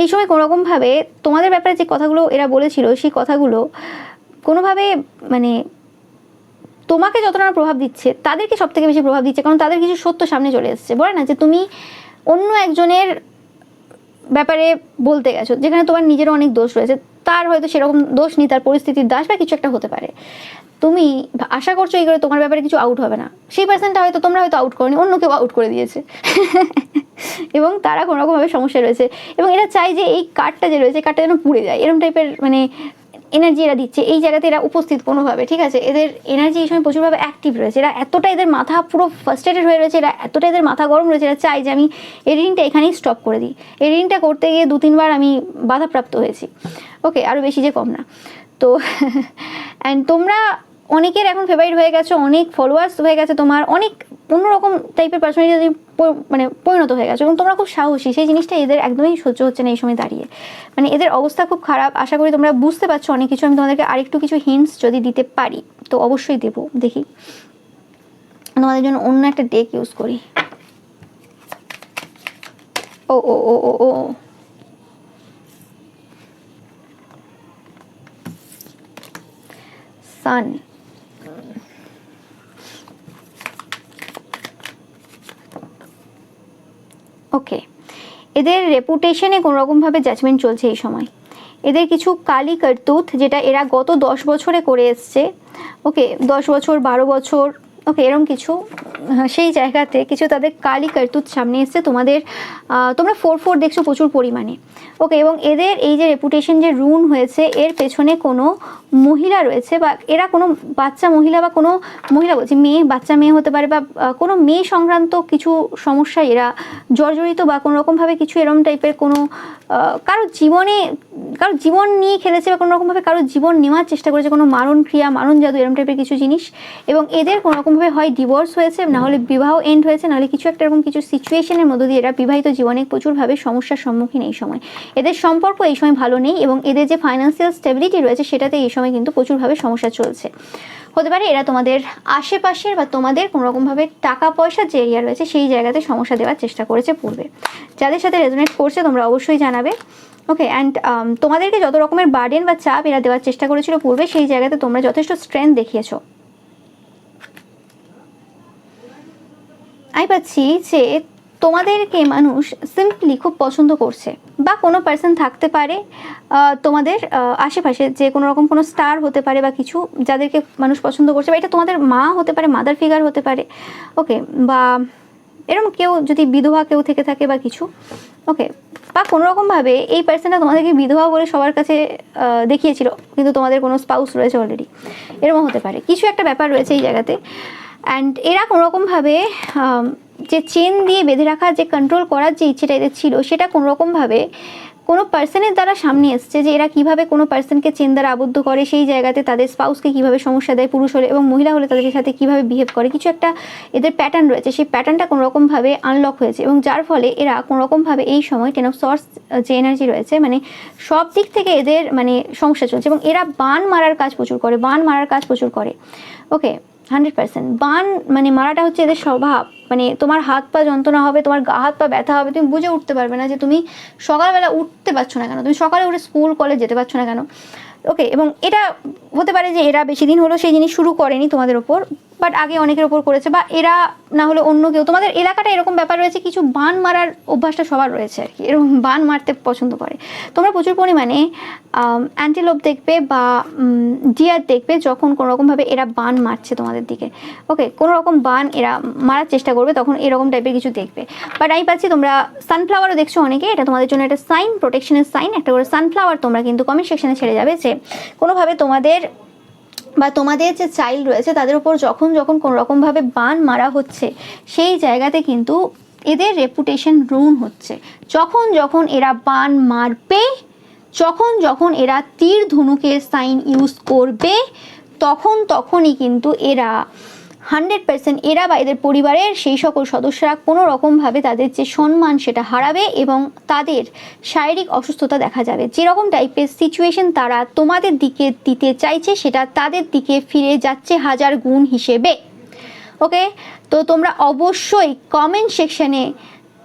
এই সময় কোনোরকমভাবে তোমাদের ব্যাপারে যে কথাগুলো এরা বলেছিল, সেই কথাগুলো কোনোভাবে মানে তোমাকে যতটা না প্রভাব দিচ্ছে, তাদেরকে সব থেকে বেশি প্রভাব দিচ্ছে, কারণ তাদের কিছু সত্য সামনে চলে এসছে। বলে না যে তুমি অন্য একজনের ব্যাপারে বলতে গেছো, যেখানে তোমার নিজেরও অনেক দোষ রয়েছে, তার হয়তো সেরকম দোষ নেই, তার পরিস্থিতির দাস বা কিছু একটা হতে পারে। তুমি আশা করছো এই করে তোমার ব্যাপারে কিছু আউট হবে না, সেই পার্সনটা হয়তো তোমরা হয়তো আউট করোনি, অন্য কেউ আউট করে দিয়েছে এবং তারা কোনোরকমভাবে সমস্যা রয়েছে, এবং এরা চায় যে এই কার্ডটা যে রয়েছে, কার্ডটা যেন পুড়ে যায়, এরকম টাইপের মানে এনার্জি এরা দিচ্ছে এই জায়গাতে, এরা উপস্থিত কোনোভাবে, ঠিক আছে। এদের এনার্জি এই সময় প্রচুরভাবে অ্যাক্টিভ রয়েছে, এরা এতটা এদের মাথা পুরো ফার্স্ট্রেটেড হয়ে রয়েছে, এরা এতটা এদের মাথা গরম রয়েছে, এরা চায় যে আমি এই রিডিংটা এখানেই স্টপ করে দিই। এই রিডিংটা করতে গিয়ে 2-3 বার আমি বাধাপ্রাপ্ত হয়েছি, ওকে, আরও বেশি যে কম না। তো অ্যান্ড তোমরা অনেকের এখন ফেভারিট হয়ে গেছো, অনেক ফলোয়ার্স হয়ে গেছে, তোমার অনেক অন্যরকম টাইপের পার্সোনালিটি মানে পরিণত হয়ে গেছে, এবং তোমরা খুব সাহসী, সেই জিনিসটা এদের একদমই সহ্য হচ্ছে না এই সময় দাঁড়িয়ে। মানে এদের অবস্থা খুব খারাপ, আশা করি তোমরা বুঝতে পারছো অনেক কিছু। আমি তোমাদেরকে আরেকটু কিছু হিন্টস যদি দিতে পারি তো অবশ্যই দেবো, দেখি তোমাদের জন্য অন্য একটা ডেক ইউজ করি। ও ও ও ও ও সান, ওকে, এদের রেপুটেশনে কোনোরকমভাবে জাজমেন্ট চলছে এই সময়। এদের কিছু কালি করতুত যেটা এরা গত 10 বছরে করে এসছে, ওকে, 10 বছর 12 বছর, ওকে, এরকম কিছু, সেই জায়গাতে কিছু তাদের কালি করতুত সামনে এসছে। তোমরা 4-4 দেখছো প্রচুর পরিমাণে, ওকে, এবং এদের এই যে রেপুটেশন যে রুন হয়েছে, এর পেছনে কোনো মহিলা রয়েছে, বা এরা কোনো বাচ্চা মহিলা, বা কোনো মহিলা বলছি মেয়ে, বাচ্চা মেয়ে হতে পারে, বা কোনো মেয়ে সংক্রান্ত কিছু সমস্যায় এরা জর্জরিত, বা কোনো রকমভাবে কিছু এরম টাইপের কোনো কারো জীবন নিয়ে খেলেছে, বা কোনো রকমভাবে কারো জীবন নেওয়ার চেষ্টা করেছে, কোনো মারণ ক্রিয়া, মারণ জাদু, এরম টাইপের কিছু জিনিস। এবং এদের কোনো রকমভাবে হয় ডিভোর্স হয়েছে, নাহলে বিবাহ এন্ড হয়েছে, নাহলে কিছু একটা এরকম কিছু সিচুয়েশনের মধ্য দিয়ে এরা বিবাহিত জীবনে প্রচুরভাবে সমস্যার সম্মুখীন এই সময়। এদের সম্পর্ক এই সময় ভালো নেই, এবং এদের যে ফাইন্যান্সিয়াল স্টেবিলিটি রয়েছে সেটাতে এই সময় কিন্তু প্রচুরভাবে সমস্যা চলছে। হতে পারে এরা তোমাদের আশেপাশের বা তোমাদের কোনোরকমভাবে টাকা পয়সার যে এরিয়া রয়েছে সেই জায়গাতে সমস্যা দেওয়ার চেষ্টা করেছে পূর্বে। যাদের সাথে রেজোনেট করছে তোমরা অবশ্যই জানাবে, ওকে। অ্যান্ড তোমাদেরকে যত রকমের বার্ডেন বা চাপ এরা দেওয়ার চেষ্টা করেছিল পূর্বে, সেই জায়গাতে তোমরা যথেষ্ট স্ট্রেংথ দেখিয়েছো। আমি পাচ্ছি যে তোমাদেরকে মানুষ সিম্পলি খুব পছন্দ করছে, বা কোনো পার্সন থাকতে পারে তোমাদের আশেপাশে, যে কোনো রকম কোনো স্টার হতে পারে বা কিছু, যাদেরকে মানুষ পছন্দ করছে, বা এটা তোমাদের মা হতে পারে, মাদার ফিগার হতে পারে, ওকে, বা এরকম কেউ যদি বিধবা কেউ থেকে থাকে বা কিছু, ওকে, বা কোনো রকমভাবে এই পার্সনটা তোমাদেরকে বিধবা বলে সবার কাছে দেখিয়েছিল, কিন্তু তোমাদের কোনো স্পাউস রয়েছে অলরেডি, এরকম হতে পারে, কিছু একটা ব্যাপার রয়েছে এই জায়গাতে। অ্যান্ড এরা কোনোরকমভাবে যে চেন দিয়ে বেঁধে রাখা, যে কন্ট্রোল করার যে ইচ্ছেটা এদের ছিল, সেটা কোনোরকমভাবে কোনো পার্সনের দ্বারা সামনে এসছে যে এরা কিভাবে কোনো পার্সনকে চেন দ্বারা আবদ্ধ করে, সেই জায়গাতে তাদের স্পাউসকে কিভাবে সমস্যা দেয়, পুরুষ হলে এবং মহিলা হলে তাদের সাথে কিভাবে বিহেভ করে, কিছু একটা এদের প্যাটার্ন রয়েছে, সেই প্যাটার্নটা কোনোরকমভাবে আনলক হয়েছে এবং যার ফলে এরা কোনোরকমভাবে এই সময় 10 অফ সর্টস যে এনার্জি রয়েছে মানে সব দিক থেকে এদের মানে সমস্যা চলছে এবং এরা বান মারার কাজ প্রচুর করে, ওকে 100%। বান মানে মারাটা হচ্ছে এদের স্বভাব, মানে তোমার হাত পা যন্ত্রণা হবে, তোমার গা হাত পা ব্যথা হবে, তুমি বুঝে উঠতে পারবে না যে তুমি সকালবেলা উঠতে পারছো না কেন, তুমি সকালে উঠে স্কুল কলেজ যেতে পারছো না কেন, ওকে। এবং এটা হতে পারে যে এরা বেশি দিন হলো সেই জিনিস শুরু করেনি তোমাদের ওপর, বাট আগে অনেকের ওপর করেছে, বা এরা না হলে অন্য কেউ। তোমাদের এলাকাটা এরকম ব্যাপার রয়েছে, কিছু বান মারার অভ্যাসটা সবার রয়েছে আর কি, এরকম বান মারতে পছন্দ করে। তোমরা প্রচুর পরিমাণে অ্যান্টিলোপ দেখবে বা ডিয়ার দেখবে যখন কোনোরকমভাবে এরা বান মারছে তোমাদের দিকে, ওকে, কোনো রকম বান এরা মারার চেষ্টা করবে, তখন এরকম টাইপের কিছু দেখবে। বাট আমি পাচ্ছি তোমরা সানফ্লাওয়ারও দেখছো অনেকে, এটা তোমাদের জন্য একটা সাইন, প্রোটেকশনের সাইন। একটা করে সানফ্লাওয়ার তোমরা কিন্তু কমেন্ট সেকশনে ছেড়ে যাবে যে কোনোভাবে তোমাদের বা তোমাদের যে চাইল্ড রয়েছে তাদের উপর যখন যখন কোনো রকমভাবে বান মারা হচ্ছে সেই জায়গাতে কিন্তু এদের রেপুটেশন রুন হচ্ছে। যখন যখন এরা বান মারবে, যখন যখন এরা তীর ধনুকের সাইন ইউজ করবে, তখনই কিন্তু এরা 100% এরা বা এদের পরিবারের সেই সকল সদস্যরা কোনো রকমভাবে তাদের যে সম্মান সেটা হারাবে এবং তাদের শারীরিক অসুস্থতা দেখা যাবে। যেরকম টাইপের সিচুয়েশন তারা তোমাদের দিকে দিতে চাইছে সেটা তাদের দিকে ফিরে যাচ্ছে 1000 গুণ হিসেবে, ওকে। তো তোমরা অবশ্যই কমেন্ট সেকশনে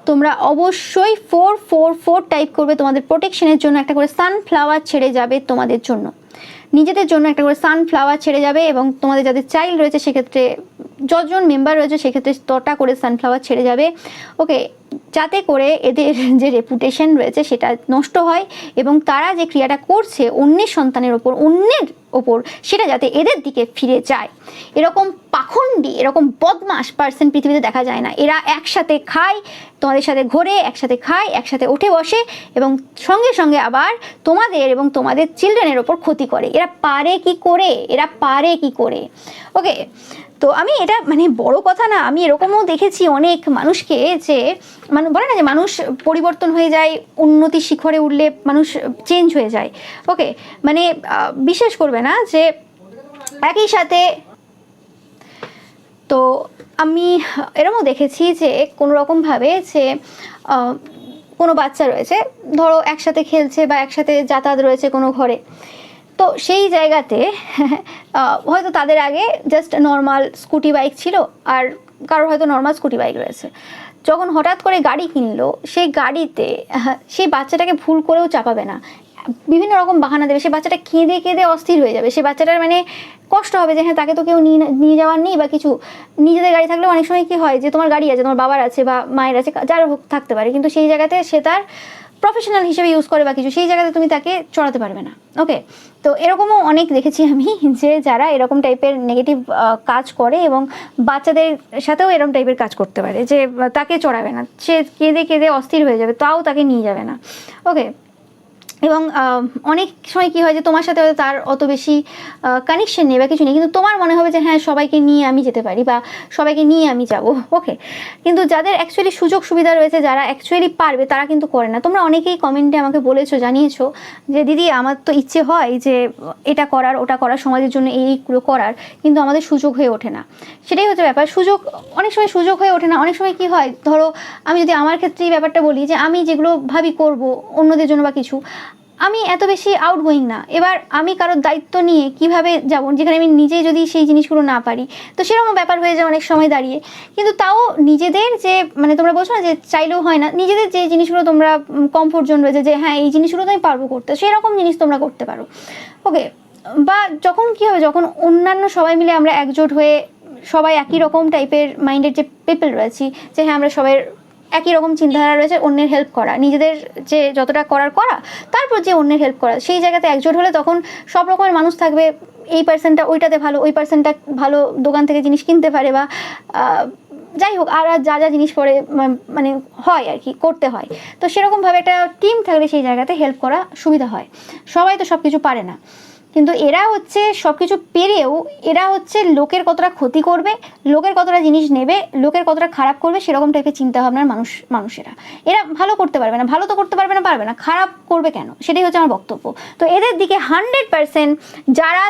তোমরা অবশ্যই 444 টাইপ করবে তোমাদের প্রোটেকশনের জন্য। একটা করে সানফ্লাওয়ার ছেড়ে যাবে তোমাদের জন্য, নিজেদের জন্য একটা করে সানফ্লাওয়ার ছেড়ে যাবে এবং তোমাদের যাদের চাইল্ড রয়েছে সেক্ষেত্রে যতজন মেম্বার রয়েছে সেক্ষেত্রে 10টা করে সানফ্লাওয়ার ছেড়ে যাবে, ওকে, যাতে করে এদের যে রেপুটেশন রয়েছে সেটা নষ্ট হয় এবং তারা যে ক্রিয়াটা করছে অন্যের সন্তানের ওপর, অন্যের ওপর, সেটা যাতে এদের দিকে ফিরে যায়। এরকম পাখণ্ডী, এরকম বদমাশ পার্সন পৃথিবীতে দেখা যায় না। এরা একসাথে খায়, তোমাদের সাথে ঘোরে, একসাথে খায়, একসাথে উঠে বসে এবং সঙ্গে সঙ্গে আবার তোমাদের এবং তোমাদের চিলড্রেনের ওপর ক্ষতি করে। এরা পারে কি করে, ওকে। তো আমি এটা মানে বড় কথা না, আমি এরকমও দেখেছি অনেক মানুষকে যে মানে বলে না যে মানুষ পরিবর্তন হয়ে যায়, উন্নতি শিখরে উঠলে মানুষ চেঞ্জ হয়ে যায়, ওকে। মানে বিশ্বাস করবে না যে একই সাথে, তো আমি এরকমও দেখেছি যে কোনো রকমভাবে যে কোনো বাচ্চা রয়েছে, ধরো একসাথে খেলছে বা একসাথে যাতায়াত রয়েছে কোনো ঘরে, তো সেই জায়গাতে হয়তো তাদের আগে জাস্ট নর্মাল স্কুটি বাইক ছিল আর কারোর হয়তো নর্মাল স্কুটি বাইক রয়েছে। যখন হঠাৎ করে গাড়ি কিনলো, সেই গাড়িতে সেই বাচ্চাটাকে ভুল করেও চাপাবে না, বিভিন্ন রকম বাহানা দেবে, সে বাচ্চাটা কেঁদে অস্থির হয়ে যাবে, সে বাচ্চাটার মানে কষ্ট হবে যে হ্যাঁ তাকে তো কেউ নিয়ে যাওয়ার নেই বা কিছু। নিজেদের গাড়ি থাকলেও অনেক সময় কি হয় যে তোমার গাড়ি আছে, তোমার বাবার আছে বা মায়ের আছে, যার হোক থাকতে পারে, কিন্তু সেই জায়গাতে সে তার প্রফেশনাল হিসেবে ইউজ করে বা কিছু, সেই জায়গাতে তুমি তাকে চড়াতে পারবে না, ওকে। তো এরকমও অনেক দেখেছি আমি যে যারা এরকম টাইপের নেগেটিভ কাজ করে এবং বাচ্চাদের সাথেও এরকম টাইপের কাজ করতে পারে যে তাকে চড়াবে না, সে কেঁদে অস্থির হয়ে যাবে, তাও তাকে নিয়ে যাবে না, ওকে। এবং অনেক সময় কী হয় যে তোমার সাথে তার অত বেশি কানেকশন নেই বা কিছু নেই, কিন্তু তোমার মনে হবে যে হ্যাঁ সবাইকে নিয়ে আমি যেতে পারি বা সবাইকে নিয়ে আমি যাব, ওকে। কিন্তু যাদের অ্যাকচুয়ালি সুযোগ সুবিধা রয়েছে, যারা অ্যাকচুয়ালি পারবে, তারা কিন্তু করে না। তোমরা অনেকেই কমেন্টে আমাকে বলেছো, জানিয়েছো যে দিদি আমার তো ইচ্ছে হয় যে এটা করার ওটা করার, সমাজের জন্য এইগুলো করার, কিন্তু আমাদের সুযোগ হয়ে ওঠে না। সেটাই হচ্ছে ব্যাপার, অনেক সময় সুযোগ হয়ে ওঠে না। অনেক সময় কি হয়, ধরো আমি যদি আমার ক্ষেত্রে এই ব্যাপারটা বলি যে আমি যেগুলো ভাবি করব অন্যদের জন্য বা কিছু, আমি এত বেশি আউটগোয়িং না। এবার আমি কারোর দায়িত্ব নিয়ে কিভাবে যাব, যেখানে আমি নিজে যদি সেই জিনিসগুলো না পারি, তো সেরকম ব্যাপার হয়ে যায় অনেক সময় দাঁড়িয়ে। কিন্তু তাও নিজেদের যে মানে তোমরা বলছো না যে চাইলেও হয় না, নিজেদের যে জিনিসগুলো তোমরা কমফোর্ট জোন রয়েছে যে হ্যাঁ এই জিনিসগুলো তো আমি পারবো করতে, সেরকম জিনিস তোমরা করতে পারো, ওকে। বা যখন কি হবে, যখন অন্যান্য সবাই মিলে আমরা একজোট হয়ে সবাই একই রকম টাইপের মাইন্ডের যে পিপল রয়েছি, যে হ্যাঁ আমরা সবাই একই রকম চিন্তাধারা রয়েছে, অন্যের হেল্প করা, নিজেদের যে যতটা করা, তারপর যে অন্যের হেল্প করা, সেই জায়গাতে একজোট হলে তখন সব রকমের মানুষ থাকবে। এই পার্সনটা ওইটাতে ভালো, ওই পার্সনটা ভালো দোকান থেকে জিনিস কিনতে পারে বা যাই হোক আর যা জিনিস পরে মানে হয় আর কি, করতে হয়। তো সেরকমভাবে একটা টিম থাকলে সেই জায়গাতে হেল্প করা সুবিধা হয়। সবাই তো সব কিছু পারে না, কিন্তু এরা হচ্ছে সব কিছু পেরেও এরা হচ্ছে লোকের কতটা ক্ষতি করবে, লোকের কতটা জিনিস নেবে, লোকের কতটা খারাপ করবে সেরকম টাইপের চিন্তাভাবনার মানুষেরা। এরা ভালো করতে পারবে না, ভালো তো করতে পারবে না, খারাপ করবে কেন, সেটাই হচ্ছে আমার বক্তব্য। তো এদের দিকে 100%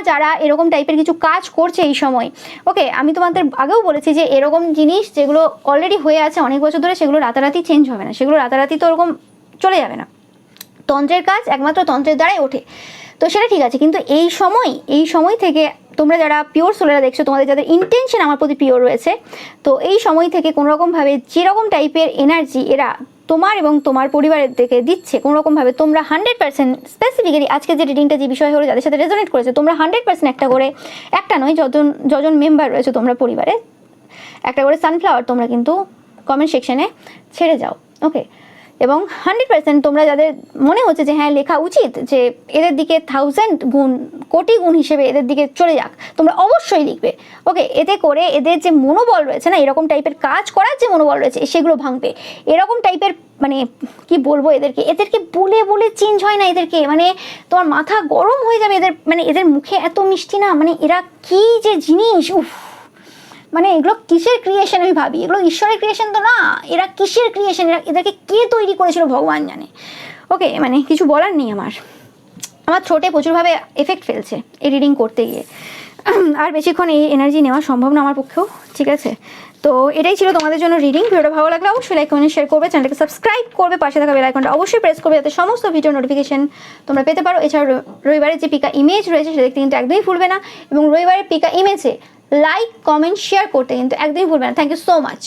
যারা এরকম টাইপের কিছু কাজ করছে এই সময়, ওকে, আমি তোমাদের আগেও বলেছি যে এরকম জিনিস যেগুলো অলরেডি হয়ে আছে অনেক বছর ধরে, সেগুলো রাতারাতি চেঞ্জ হবে না, সেগুলো রাতারাতি তো ওরকম চলে যাবে না। তন্ত্রের কাজ একমাত্র তন্ত্রের দ্বারাই ওঠে, তো সেটা ঠিক আছে। কিন্তু এই সময় থেকে তোমরা যারা পিওর সোলেরা দেখছো, তোমাদের যাদের ইন্টেনশন আমার প্রতি পিওর রয়েছে, তো এই সময় থেকে কোনোরকমভাবে যেরকম টাইপের এনার্জি এরা তোমার এবং তোমার পরিবারের দিকে দিচ্ছে, কোনোরকমভাবে তোমরা 100% স্পেসিফিক্যালি আজকে যে রিডিংটা যে বিষয় হলো যাদের সাথে রেজোনেট করেছে, তোমরা 100% একটা করে, একটা নয়, যজন মেম্বার রয়েছে তোমরা পরিবারে, একটা করে সানফ্লাওয়ার তোমরা কিন্তু কমেন্ট সেকশনে ছেড়ে যাও, ওকে। এবং 100% তোমরা যাদের মনে হচ্ছে যে হ্যাঁ লেখা উচিত, যে এদের দিকে 1000 গুণ কোটি গুণ হিসেবে এদের দিকে চলে যাক, তোমরা অবশ্যই লিখবে, ওকে। এতে করে এদের যে মনোবল রয়েছে না, এরকম টাইপের কাজ করার যে মনোবল রয়েছে সেগুলো ভাঙবে। এরকম টাইপের মানে কি বলবো, এদেরকে বলে বলে চেঞ্জ হয় না, এদেরকে মানে তোমার মাথা গরম হয়ে যাবে। এদের মুখে এত মিষ্টি না, মানে এরা কি যে জিনিস, উফ, মানে এগুলো কিসের ক্রিয়েশন আমি ভাবি, এগুলো ঈশ্বরের ক্রিয়েশন তো না, এরা কিসের ক্রিয়েশন, এদেরকে কে তৈরি করেছিল ভগবান জানে, ওকে। মানে কিছু বলার নেই, আমার ঠোঁটে প্রচুরভাবে এফেক্ট ফেলছে এই রিডিং করতে গিয়ে, আর বেশিক্ষণ এই এনার্জি নেওয়া সম্ভব না আমার পক্ষেও, ঠিক আছে। তো এটাই ছিল তোমাদের জন্য রিডিং। ভিডিওটা ভালো লাগলে অবশ্যই লাইক কমেন্ট শেয়ার করবে, চ্যানেলটাকে সাবস্ক্রাইব করবে, পাশে থাকা বেল আইকনটা অবশ্যই প্রেস করবে যাতে সমস্ত ভিডিও নোটিফিকেশন তোমরা পেতে পারো। এছাড়া রবিবারের যে পিকা ইমেজ রয়েছে সেটা দেখতে কিন্তু একদমই ভুলবে না, এবং রবিবারের পিকা ইমেজে লাইক কমেন্ট শেয়ার করতে কিন্তু একদমই ভুলবে না। Thank you so much.